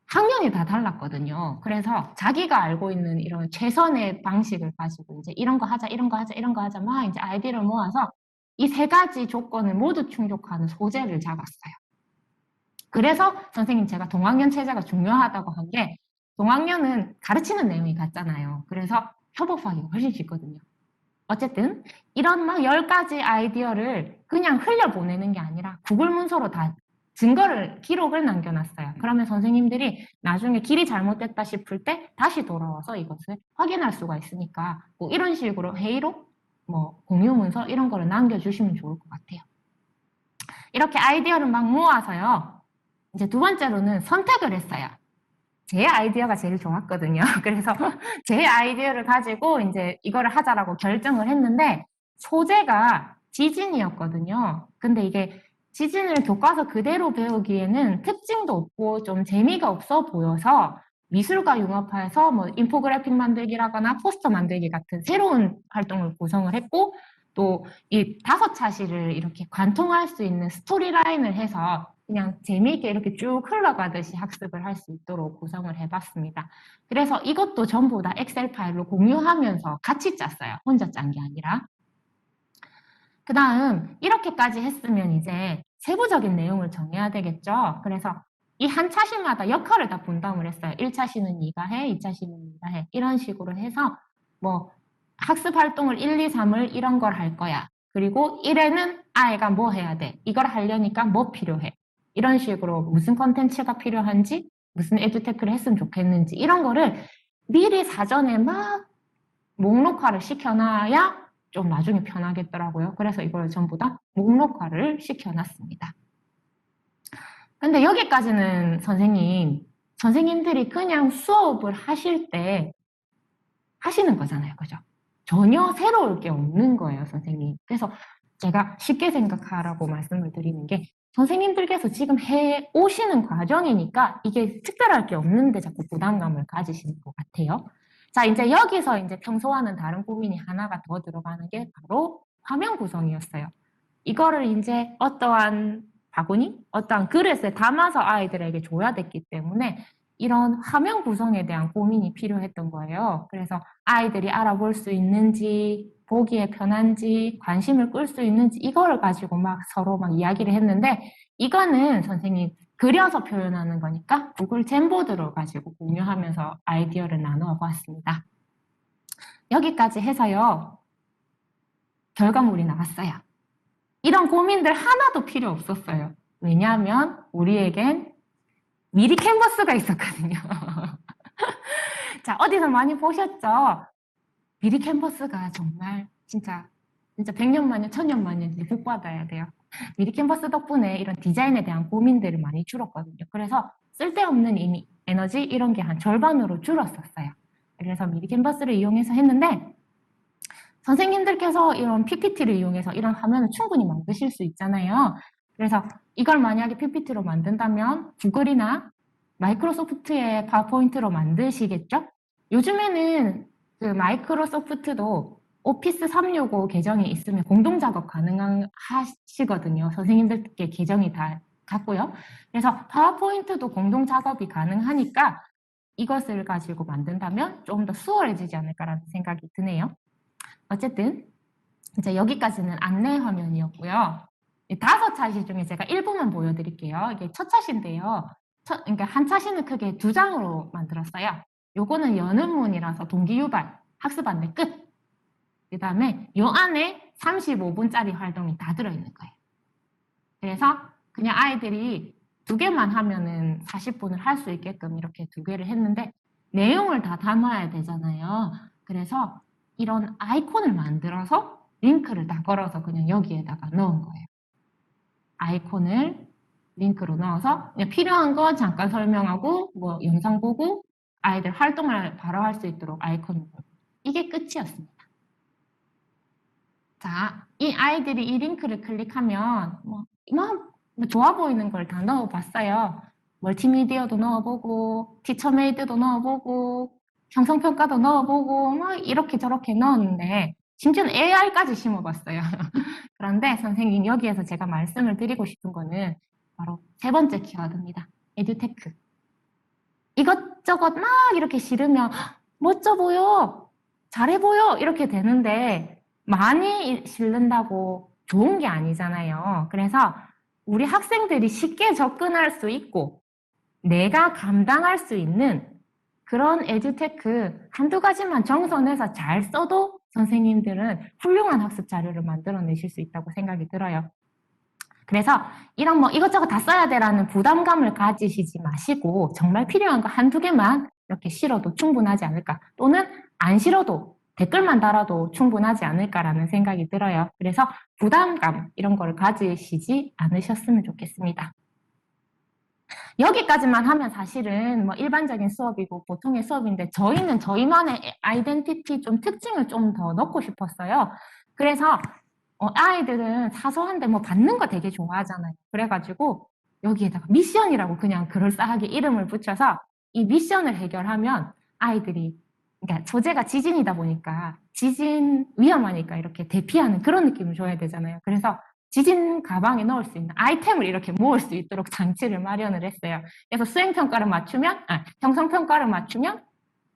학년이 다 달랐거든요. 그래서 자기가 알고 있는 이런 최선의 방식을 가지고 이제 이런 거 하자, 이런 거 하자, 이런 거 하자 막 이제 아이디어를 모아서 이 3가지 조건을 모두 충족하는 소재를 잡았어요. 그래서 선생님 제가 동학년 체제가 중요하다고 한 게 동학년은 가르치는 내용이 같잖아요. 그래서 협업하기가 훨씬 쉽거든요. 어쨌든 이런 막 10가지 아이디어를 그냥 흘려보내는 게 아니라 구글 문서로 다 기록을 남겨놨어요. 그러면 선생님들이 나중에 길이 잘못됐다 싶을 때 다시 돌아와서 이것을 확인할 수가 있으니까 뭐 이런 식으로 회의록, 뭐 공유 문서 이런 거를 남겨주시면 좋을 것 같아요. 이렇게 아이디어를 막 모아서요. 이제 2번째로는 선택을 했어요. 제 아이디어가 제일 좋았거든요. 그래서 제 아이디어를 가지고 이제 이거를 하자라고 결정을 했는데 소재가 지진이었거든요. 근데 이게 지진을 교과서 그대로 배우기에는 특징도 없고 좀 재미가 없어 보여서 미술과 융합해서 뭐 인포그래픽 만들기라거나 포스터 만들기 같은 새로운 활동을 구성을 했고 또 이 5차시를 이렇게 관통할 수 있는 스토리라인을 해서 그냥 재미있게 이렇게 쭉 흘러가듯이 학습을 할 수 있도록 구성을 해봤습니다. 그래서 이것도 전부 다 엑셀 파일로 공유하면서 같이 짰어요. 혼자 짠 게 아니라. 그 다음 이렇게까지 했으면 이제 세부적인 내용을 정해야 되겠죠. 그래서 이 한 차시마다 역할을 다 분담을 했어요. 1차시는 네가 해, 2차시는 네가 해. 이런 식으로 해서 뭐 학습 활동을 1, 2, 3을 이런 걸 할 거야. 그리고 1에는 아이가 뭐 해야 돼. 이걸 하려니까 뭐 필요해. 이런 식으로 무슨 컨텐츠가 필요한지, 무슨 에듀테크를 했으면 좋겠는지 이런 거를 미리 사전에 막 목록화를 시켜놔야 좀 나중에 편하겠더라고요. 그래서 이걸 전부 다 목록화를 시켜놨습니다. 근데 여기까지는 선생님들이 그냥 수업을 하실 때 하시는 거잖아요. 그죠? 전혀 새로울 게 없는 거예요, 선생님. 그래서 제가 쉽게 생각하라고 말씀을 드리는 게 선생님들께서 지금 해 오시는 과정이니까 이게 특별할 게 없는데 자꾸 부담감을 가지시는 것 같아요. 자, 이제 여기서 이제 평소와는 다른 고민이 하나가 더 들어가는 게 바로 화면 구성이었어요. 이거를 이제 어떠한 바구니, 어떠한 그릇에 담아서 아이들에게 줘야 됐기 때문에 이런 화면 구성에 대한 고민이 필요했던 거예요. 그래서 아이들이 알아볼 수 있는지, 보기에 편한지, 관심을 끌 수 있는지 이거를 가지고 막 서로 막 이야기를 했는데 이거는 선생님 그려서 표현하는 거니까 구글 잼보드를 가지고 공유하면서 아이디어를 나누어 보았습니다. 여기까지 해서요. 결과물이 나왔어요. 이런 고민들 하나도 필요 없었어요. 왜냐하면 우리에겐 미리 캔버스가 있었거든요. 자, 어디서 많이 보셨죠? 미리 캔버스가 정말 진짜 100년 만년, 1000년 만년인지 복 받아야 돼요. 미리 캔버스 덕분에 이런 디자인에 대한 고민들을 많이 줄었거든요. 그래서 쓸데없는 이미 에너지 이런 게 한 절반으로 줄었었어요. 그래서 미리 캔버스를 이용해서 했는데 선생님들께서 이런 PPT를 이용해서 이런 화면을 충분히 만드실 수 있잖아요. 그래서 이걸 만약에 PPT로 만든다면 구글이나 마이크로소프트의 파워포인트로 만드시겠죠? 요즘에는 그 마이크로소프트도 오피스 365 계정이 있으면 공동 작업 가능하시거든요. 선생님들께 계정이 다 같고요. 그래서 파워포인트도 공동 작업이 가능하니까 이것을 가지고 만든다면 좀 더 수월해지지 않을까라는 생각이 드네요. 어쨌든 이제 여기까지는 안내 화면이었고요. 5차시 중에 제가 일부만 보여드릴게요. 이게 첫 차시인데요. 그러니까 한 차시는 크게 2장으로 만들었어요. 요거는 여는 문이라서 동기유발, 학습 안내 끝. 그 다음에 요 안에 35분짜리 활동이 다 들어있는 거예요. 그래서 그냥 아이들이 2개만 하면은 40분을 할 수 있게끔 이렇게 2개를 했는데 내용을 다 담아야 되잖아요. 그래서 이런 아이콘을 만들어서 링크를 다 걸어서 그냥 여기에다가 넣은 거예요. 아이콘을 링크로 넣어서 그냥 필요한 거 잠깐 설명하고 뭐 영상 보고 아이들 활동을 바로 할 수 있도록 아이콘을 걸고 이게 끝이었습니다. 자, 이 아이들이 이 링크를 클릭하면 뭐 좋아 보이는 걸 다 넣어봤어요. 멀티미디어도 넣어보고 티처메이드도 넣어보고 형성평가도 넣어보고 막 이렇게 저렇게 넣었는데 심지어는 AI까지 심어봤어요. 그런데 선생님 여기에서 제가 말씀을 드리고 싶은 거는 바로 3번째 키워드입니다. 에듀테크. 이것저것 막 이렇게 실으면 멋져 보여, 잘해 보여 이렇게 되는데 많이 실른다고 좋은 게 아니잖아요. 그래서 우리 학생들이 쉽게 접근할 수 있고 내가 감당할 수 있는 그런 에듀테크 한두 가지만 정선해서 잘 써도 선생님들은 훌륭한 학습 자료를 만들어내실 수 있다고 생각이 들어요. 그래서 이런 뭐 이것저것 다 써야 돼라는 부담감을 가지시지 마시고 정말 필요한 거 한두 개만 이렇게 실어도 충분하지 않을까 또는 안 실어도 댓글만 달아도 충분하지 않을까라는 생각이 들어요. 그래서 부담감 이런 걸 가지시지 않으셨으면 좋겠습니다. 여기까지만 하면 사실은 뭐 일반적인 수업이고 보통의 수업인데 저희는 저희만의 아이덴티티 좀 특징을 좀 더 넣고 싶었어요. 그래서 아이들은 사소한데 뭐 받는 거 되게 좋아하잖아요. 그래가지고 여기에다가 미션이라고 그냥 그럴싸하게 이름을 붙여서 이 미션을 해결하면 아이들이 그러니까 소재가 지진이다 보니까 지진 위험하니까 이렇게 대피하는 그런 느낌을 줘야 되잖아요. 그래서 지진 가방에 넣을 수 있는 아이템을 이렇게 모을 수 있도록 장치를 마련을 했어요. 그래서 수행평가를 맞추면, 형성평가를 맞추면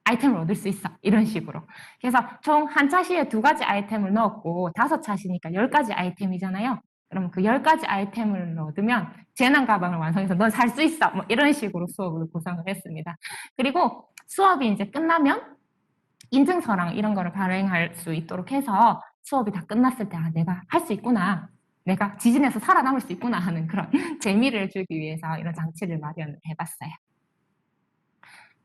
아이템을 얻을 수 있어. 이런 식으로. 그래서 총 한 차시에 2가지 아이템을 넣었고 5차시니까 10가지 아이템이잖아요. 그럼 그 10가지 아이템을 얻으면 재난 가방을 완성해서 넌 살 수 있어. 뭐 이런 식으로 수업을 구성을 했습니다. 그리고 수업이 이제 끝나면 인증서랑 이런 거를 발행할 수 있도록 해서 수업이 다 끝났을 때 내가 할 수 있구나. 내가 지진에서 살아남을 수 있구나 하는 그런 재미를 주기 위해서 이런 장치를 마련을 해봤어요.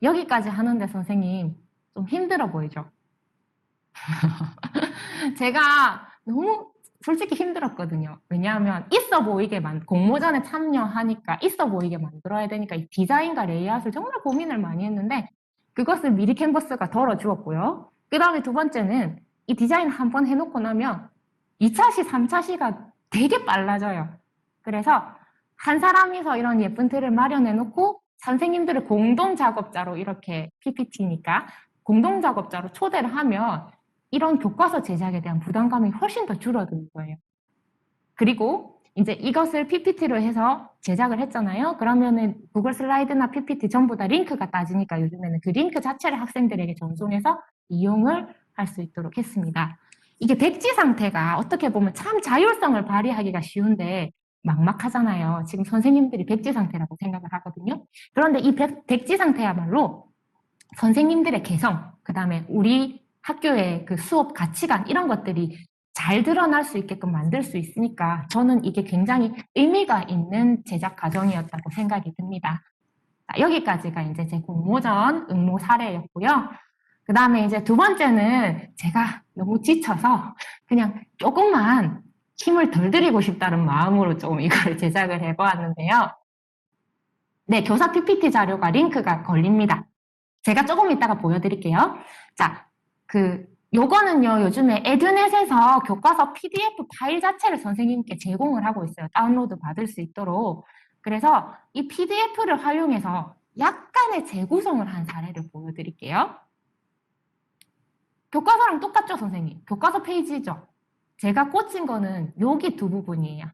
여기까지 하는데 선생님 좀 힘들어 보이죠? 제가 너무 솔직히 힘들었거든요. 왜냐하면 있어 보이게 공모전에 참여하니까 있어 보이게 만들어야 되니까 이 디자인과 레이아웃을 정말 고민을 많이 했는데 그것을 미리 캔버스가 덜어주었고요. 그 다음에 2번째는 이 디자인을 한번 해놓고 나면 2차시, 3차시가 되게 빨라져요. 그래서 한 사람이서 이런 예쁜 틀을 마련해놓고 선생님들을 공동작업자로 이렇게 PPT니까 공동작업자로 초대를 하면 이런 교과서 제작에 대한 부담감이 훨씬 더 줄어드는 거예요. 그리고 이제 이것을 PPT로 해서 제작을 했잖아요. 그러면은 구글 슬라이드나 PPT 전부 다 링크가 따지니까 요즘에는 그 링크 자체를 학생들에게 전송해서 이용을 할 수 있도록 했습니다. 이게 백지 상태가 어떻게 보면 참 자율성을 발휘하기가 쉬운데 막막하잖아요. 지금 선생님들이 백지 상태라고 생각을 하거든요. 그런데 이 백지 상태야말로 선생님들의 개성, 그 다음에 우리 학교의 그 수업 가치관 이런 것들이 잘 드러날 수 있게끔 만들 수 있으니까 저는 이게 굉장히 의미가 있는 제작 과정이었다고 생각이 듭니다. 자, 여기까지가 이제 제 공모전 응모 사례였고요. 그 다음에 이제 2번째는 제가 너무 지쳐서 그냥 조금만 힘을 덜 들이고 싶다는 마음으로 좀 이걸 제작을 해보았는데요. 네, 교사 PPT 자료가 링크가 걸립니다. 제가 조금 이따가 보여드릴게요. 자, 요거는요, 요즘에 에듀넷에서 교과서 PDF 파일 자체를 선생님께 제공을 하고 있어요. 다운로드 받을 수 있도록. 그래서 이 PDF를 활용해서 약간의 재구성을 한 사례를 보여드릴게요. 교과서랑 똑같죠, 선생님? 교과서 페이지죠? 제가 꽂힌 거는 여기 2부분이에요.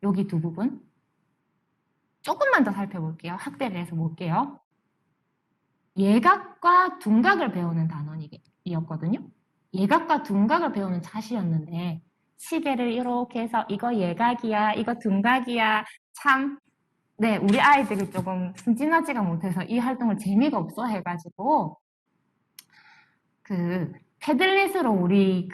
여기 2부분. 조금만 더 살펴볼게요. 확대를 해서 볼게요. 예각과 둔각을 배우는 단원이었거든요. 예각과 둔각을 배우는 차시였는데 시계를 이렇게 해서 이거 예각이야, 이거 둔각이야. 참, 네, 우리 아이들이 조금 순진하지가 못해서 이 활동을 재미가 없어 해가지고 패들릿으로 우리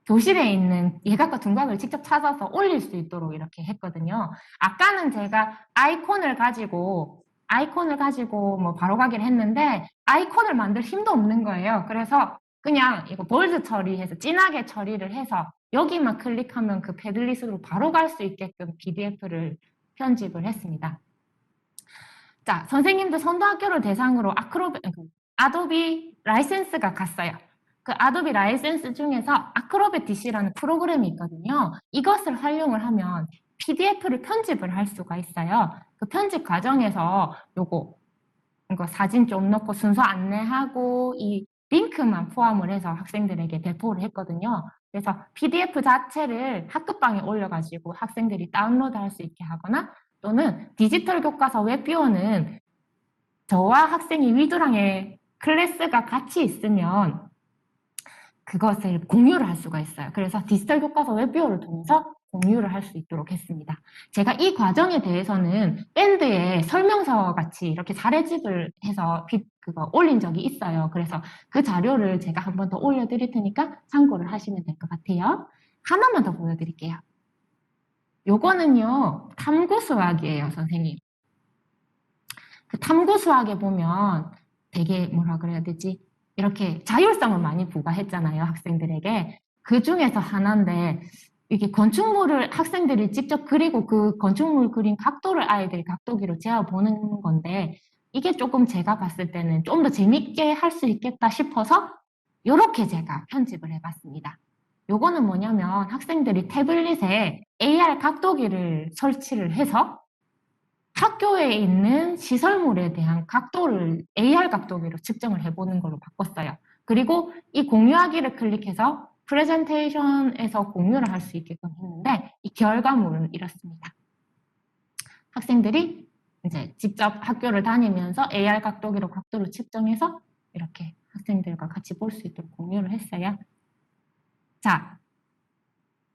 교실에 있는 예각과 둔각을 직접 찾아서 올릴 수 있도록 이렇게 했거든요. 아까는 제가 아이콘을 가지고 뭐 바로 가기를 했는데 아이콘을 만들 힘도 없는 거예요. 그래서 그냥 이거 볼드 처리해서 진하게 처리를 해서 여기만 클릭하면 그 패들릿으로 바로 갈 수 있게끔 PDF를 편집을 했습니다. 자, 선생님들 선도학교를 대상으로 아도비 라이센스가 갔어요. 그 아도비 라이센스 중에서 아크로벳 DC라는 프로그램이 있거든요. 이것을 활용을 하면 PDF를 편집을 할 수가 있어요. 그 편집 과정에서 이거 사진 좀 넣고 순서 안내하고 이 링크만 포함을 해서 학생들에게 배포를 했거든요. 그래서 PDF 자체를 학급방에 올려가지고 학생들이 다운로드 할 수 있게 하거나 또는 디지털 교과서 웹뷰어는 저와 학생이 위두랑의 클래스가 같이 있으면 그것을 공유를 할 수가 있어요. 그래서 디지털 교과서 웹뷰어를 통해서 공유를 할 수 있도록 했습니다. 제가 이 과정에 대해서는 밴드에 설명서 같이 이렇게 사례집을 해서 그거 올린 적이 있어요. 그래서 그 자료를 제가 한 번 더 올려드릴 테니까 참고를 하시면 될 것 같아요. 하나만 더 보여드릴게요. 요거는요, 탐구 수학이에요, 선생님. 그 탐구 수학에 보면 되게 뭐라 그래야 되지? 이렇게 자율성을 많이 부과했잖아요, 학생들에게. 그 중에서 하나인데, 이게 건축물을 학생들이 직접 그리고 그 건축물 그린 각도를 아이들이 각도기로 재어보는 건데, 이게 조금 제가 봤을 때는 좀 더 재밌게 할 수 있겠다 싶어서, 이렇게 제가 편집을 해봤습니다. 요거는 뭐냐면 학생들이 태블릿에 AR 각도기를 설치를 해서 학교에 있는 시설물에 대한 각도를 AR 각도기로 측정을 해보는 걸로 바꿨어요. 그리고 이 공유하기를 클릭해서 프레젠테이션에서 공유를 할 수 있게끔 했는데 이 결과물은 이렇습니다. 학생들이 이제 직접 학교를 다니면서 AR 각도기로 각도를 측정해서 이렇게 학생들과 같이 볼 수 있도록 공유를 했어요. 자,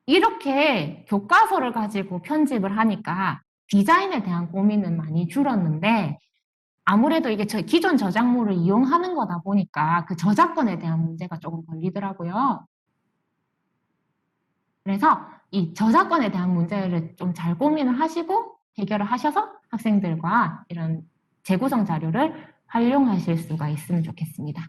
이렇게 교과서를 가지고 편집을 하니까 디자인에 대한 고민은 많이 줄었는데 아무래도 이게 기존 저작물을 이용하는 거다 보니까 그 저작권에 대한 문제가 조금 걸리더라고요. 그래서 이 저작권에 대한 문제를 좀 잘 고민을 하시고 해결을 하셔서 학생들과 이런 재구성 자료를 활용하실 수가 있으면 좋겠습니다.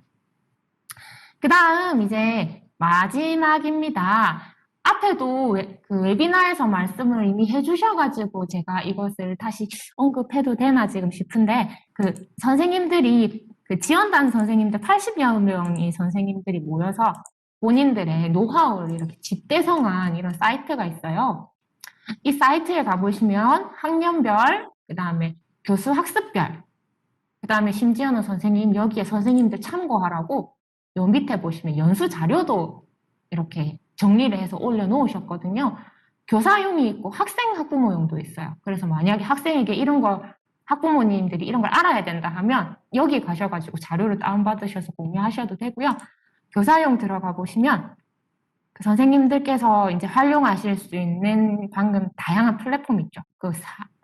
그 다음 이제 마지막입니다. 앞에도 그 웨비나에서 말씀을 이미 해주셔가지고 제가 이것을 다시 언급해도 되나 지금 싶은데 그 선생님들이 그 지원단 선생님들 80여 명의 선생님들이 모여서 본인들의 노하우를 이렇게 집대성한 이런 사이트가 있어요. 이 사이트에 가보시면 학년별, 그 다음에 교수 학습별, 그 다음에 심지어는 선생님 여기에 선생님들 참고하라고 요 밑에 보시면 연수 자료도 이렇게 정리를 해서 올려놓으셨거든요. 교사용이 있고 학생 학부모용도 있어요. 그래서 만약에 학생에게 이런 걸 학부모님들이 이런 걸 알아야 된다 하면 여기 가셔가지고 자료를 다운받으셔서 공유하셔도 되고요. 교사용 들어가 보시면 그 선생님들께서 이제 활용하실 수 있는 방금 다양한 플랫폼 있죠. 그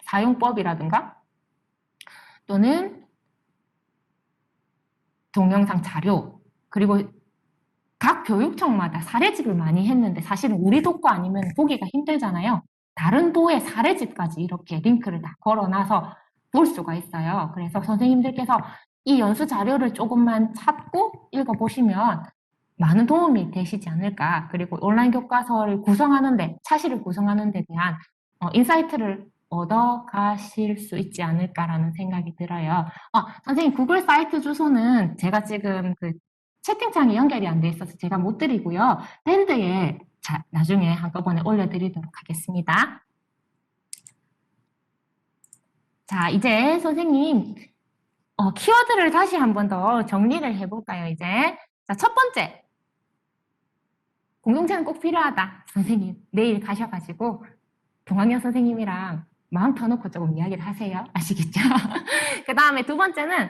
사용법이라든가 또는 동영상 자료 그리고 각 교육청마다 사례집을 많이 했는데 사실은 우리 도과 아니면 보기가 힘들잖아요. 다른 도의 사례집까지 이렇게 링크를 다 걸어놔서 볼 수가 있어요. 그래서 선생님들께서 이 연수 자료를 조금만 찾고 읽어보시면 많은 도움이 되시지 않을까. 그리고 온라인 교과서를 구성하는데, 차시를 구성하는 데 대한 인사이트를 얻어 가실 수 있지 않을까라는 생각이 들어요. 선생님, 구글 사이트 주소는 제가 지금 그 채팅창이 연결이 안 돼 있어서 제가 못 드리고요. 밴드에 나중에 한꺼번에 올려드리도록 하겠습니다. 자, 이제 선생님, 키워드를 다시 한 번 더 정리를 해볼까요, 이제? 자, 첫 번째. 공동체는 꼭 필요하다. 선생님, 내일 가셔가지고 동학년 선생님이랑 마음 터놓고 조금 이야기를 하세요. 아시겠죠? 그 다음에 두 번째는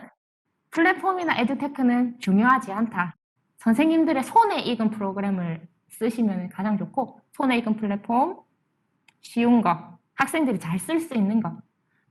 플랫폼이나 에듀테크는 중요하지 않다. 선생님들의 손에 익은 프로그램을 쓰시면 가장 좋고 손에 익은 플랫폼, 쉬운 거, 학생들이 잘 쓸 수 있는 거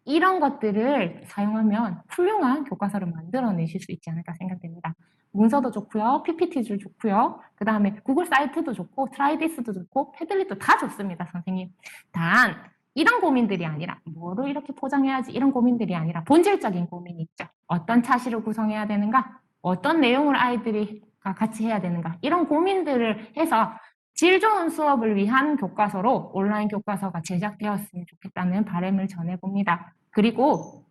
이런 것들을 사용하면 훌륭한 교과서를 만들어내실 수 있지 않을까 생각됩니다. 문서도 좋고요. PPT도 좋고요. 그 다음에 구글 사이트도 좋고 트라이디스도 좋고 패들릿도 다 좋습니다. 선생님. 단 이런 고민들이 아니라 뭐로 이렇게 포장해야지 이런 고민들이 아니라 본질적인 고민이 있죠. 어떤 차시를 구성해야 되는가? 어떤 내용을 아이들이 같이 해야 되는가? 이런 고민들을 해서 질 좋은 수업을 위한 교과서로 온라인 교과서가 제작되었으면 좋겠다는 바람을 전해봅니다. 그리고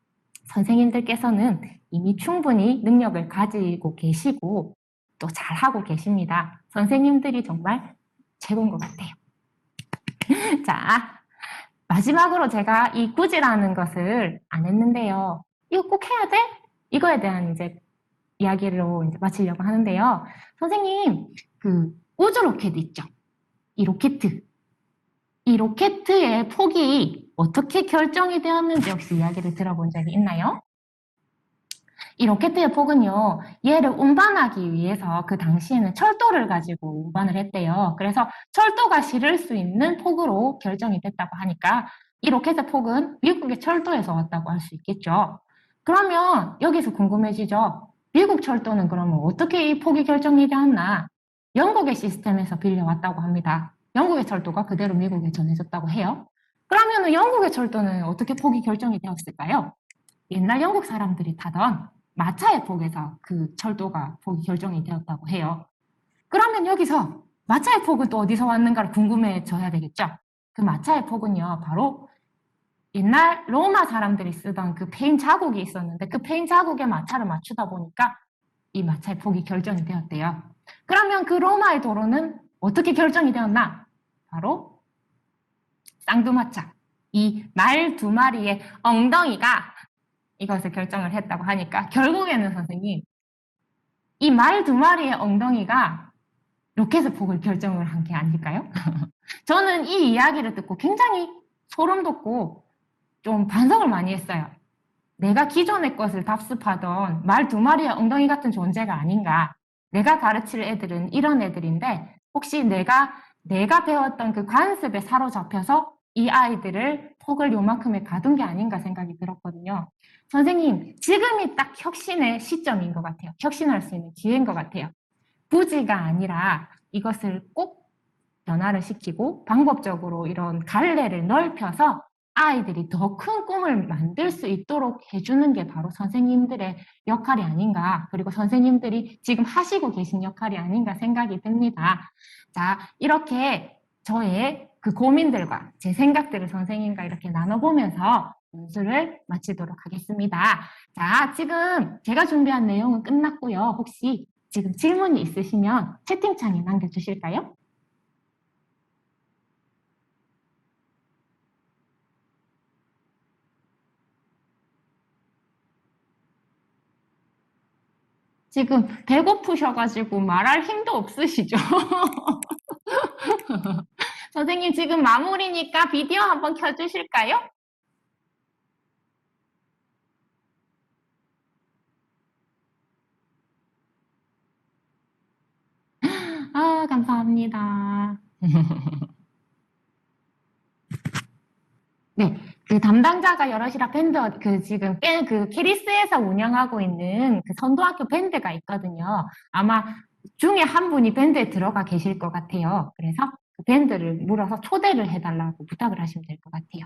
선생님들께서는 이미 충분히 능력을 가지고 계시고 또 잘하고 계십니다. 선생님들이 정말 최고인 것 같아요. 자, 마지막으로 제가 이 quizz라는 것을 안 했는데요. 이거 꼭 해야 돼? 이거에 대한 이제 이야기로 이제 마치려고 하는데요. 선생님, 그 우주 로켓 있죠? 이 로켓의 폭이 어떻게 결정이 되었는지 혹시 이야기를 들어본 적이 있나요? 이 로켓의 폭은요, 얘를 운반하기 위해서 그 당시에는 철도를 가지고 운반을 했대요. 그래서 철도가 실을 수 있는 폭으로 결정이 됐다고 하니까 이 로켓의 폭은 미국의 철도에서 왔다고 할 수 있겠죠. 그러면 여기서 궁금해지죠. 미국 철도는 그러면 어떻게 이 폭이 결정이 되었나? 영국의 시스템에서 빌려왔다고 합니다. 영국의 철도가 그대로 미국에 전해졌다고 해요. 그러면 영국의 철도는 어떻게 폭이 결정이 되었을까요? 옛날 영국 사람들이 타던 마차의 폭에서 그 철도가 폭이 결정이 되었다고 해요. 그러면 여기서 마차의 폭은 또 어디서 왔는가를 궁금해져야 되겠죠? 그 마차의 폭은요, 바로 옛날 로마 사람들이 쓰던 그 페인 자국이 있었는데 그 페인 자국에 마차를 맞추다 보니까 이 마차의 폭이 결정이 되었대요. 그러면 그 로마의 도로는 어떻게 결정이 되었나? 바로 쌍두마차. 이 말 두 마리의 엉덩이가 이것을 결정을 했다고 하니까 결국에는 선생님 이 말 두 마리의 엉덩이가 이렇게 해서 폭을 결정을 한 게 아닐까요? 저는 이 이야기를 듣고 굉장히 소름 돋고 좀 반성을 많이 했어요. 내가 기존의 것을 답습하던 말 두 마리의 엉덩이 같은 존재가 아닌가. 내가 가르칠 애들은 이런 애들인데 혹시 내가 배웠던 그 관습에 사로잡혀서 이 아이들을 폭을 요만큼에 가둔 게 아닌가 생각이 들었거든요. 선생님, 지금이 딱 혁신의 시점인 것 같아요. 혁신할 수 있는 기회인 것 같아요. 부지가 아니라 이것을 꼭 변화를 시키고 방법적으로 이런 갈래를 넓혀서 아이들이 더 큰 꿈을 만들 수 있도록 해주는 게 바로 선생님들의 역할이 아닌가, 그리고 선생님들이 지금 하시고 계신 역할이 아닌가 생각이 듭니다. 자, 이렇게 저의 그 고민들과 제 생각들을 선생님과 이렇게 나눠보면서 연수를 마치도록 하겠습니다. 자, 지금 제가 준비한 내용은 끝났고요. 혹시 지금 질문이 있으시면 채팅창에 남겨주실까요? 지금 배고프셔가지고 말할 힘도 없으시죠? 선생님 지금 마무리니까 비디오 한번 켜주실까요? 아, 감사합니다. 네, 그 담당자가 여럿이라 밴드, 그 지금 그 캐리스에서 운영하고 있는 그 선도학교 밴드가 있거든요. 아마 중에 한 분이 밴드에 들어가 계실 것 같아요. 그래서 그 밴드를 물어서 초대를 해달라고 부탁을 하시면 될 것 같아요.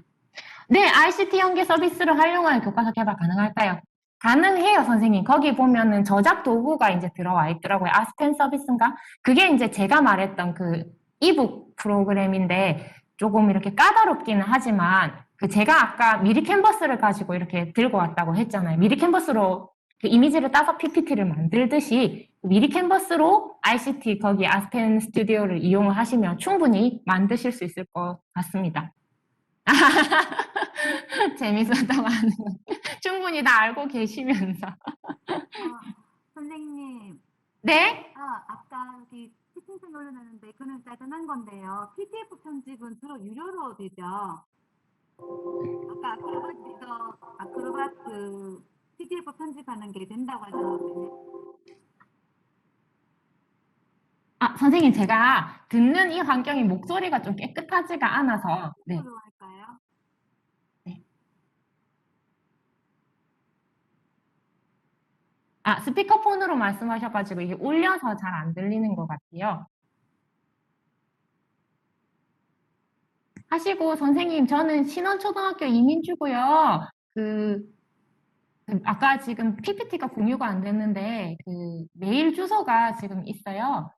네, ICT 연계 서비스를 활용하여 교과서 개발 가능할까요? 가능해요, 선생님. 거기 보면은 저작 도구가 이제 들어와 있더라고요. 아스펜 서비스인가? 그게 이제 제가 말했던 그 이북 프로그램인데 조금 이렇게 까다롭기는 하지만 그 제가 아까 미리 캔버스를 가지고 이렇게 들고 왔다고 했잖아요. 미리 캔버스로 그 이미지를 따서 PPT를 만들듯이 미리 캔버스로 ICT 거기 아스펜 스튜디오를 이용을 하시면 충분히 만드실 수 있을 것 같습니다. 재밌었다고 하는 거 충분히 다 알고 계시면서. 선생님, 네? 아까 여기 채팅창 올려놨는데 그는 짜증난 건데요. PDF 편집은 주로 유료로 되죠. 아까 아크로바트 그 PDF 편집하는 게 된다고 하셨는데. 아, 선생님, 제가 듣는 이 환경이 목소리가 좀 깨끗하지가 않아서. 네. 으로 할까요? 네. 아, 스피커폰으로 말씀하셔가지고 이게 울려서 잘 안 들리는 것 같아요. 하시고, 선생님, 저는 신원초등학교 이민주고요. 아까 지금 PPT가 공유가 안 됐는데, 그, 메일 주소가 지금 있어요.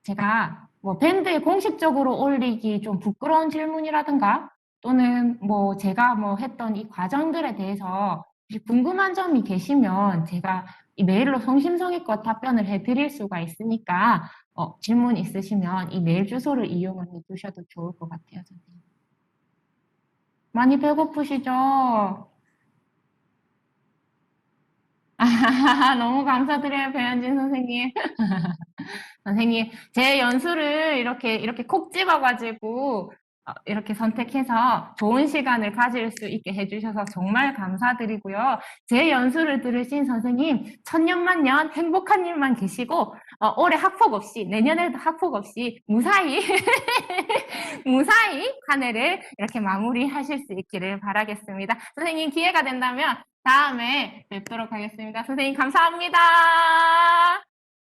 제가 뭐 밴드에 공식적으로 올리기 좀 부끄러운 질문이라든가 또는 뭐 제가 뭐 했던 이 과정들에 대해서 궁금한 점이 계시면 제가 이 메일로 성심성의껏 답변을 해드릴 수가 있으니까 질문 있으시면 이 메일 주소를 이용을 해주셔도 좋을 것 같아요, 선생님. 많이 배고프시죠? 너무 감사드려요, 배현진 선생님. 선생님, 제 연수를 이렇게 콕 집어가지고, 이렇게 선택해서 좋은 시간을 가질 수 있게 해주셔서 정말 감사드리고요. 제 연수를 들으신 선생님, 천년만년 행복한 일만 계시고, 올해 학폭 없이, 내년에도 학폭 없이 무사히, 무사히 한 해를 이렇게 마무리하실 수 있기를 바라겠습니다. 선생님, 기회가 된다면 다음에 뵙도록 하겠습니다. 선생님, 감사합니다.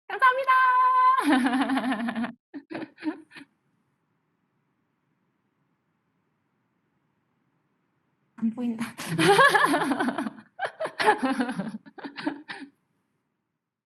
감사합니다. 안 보인다.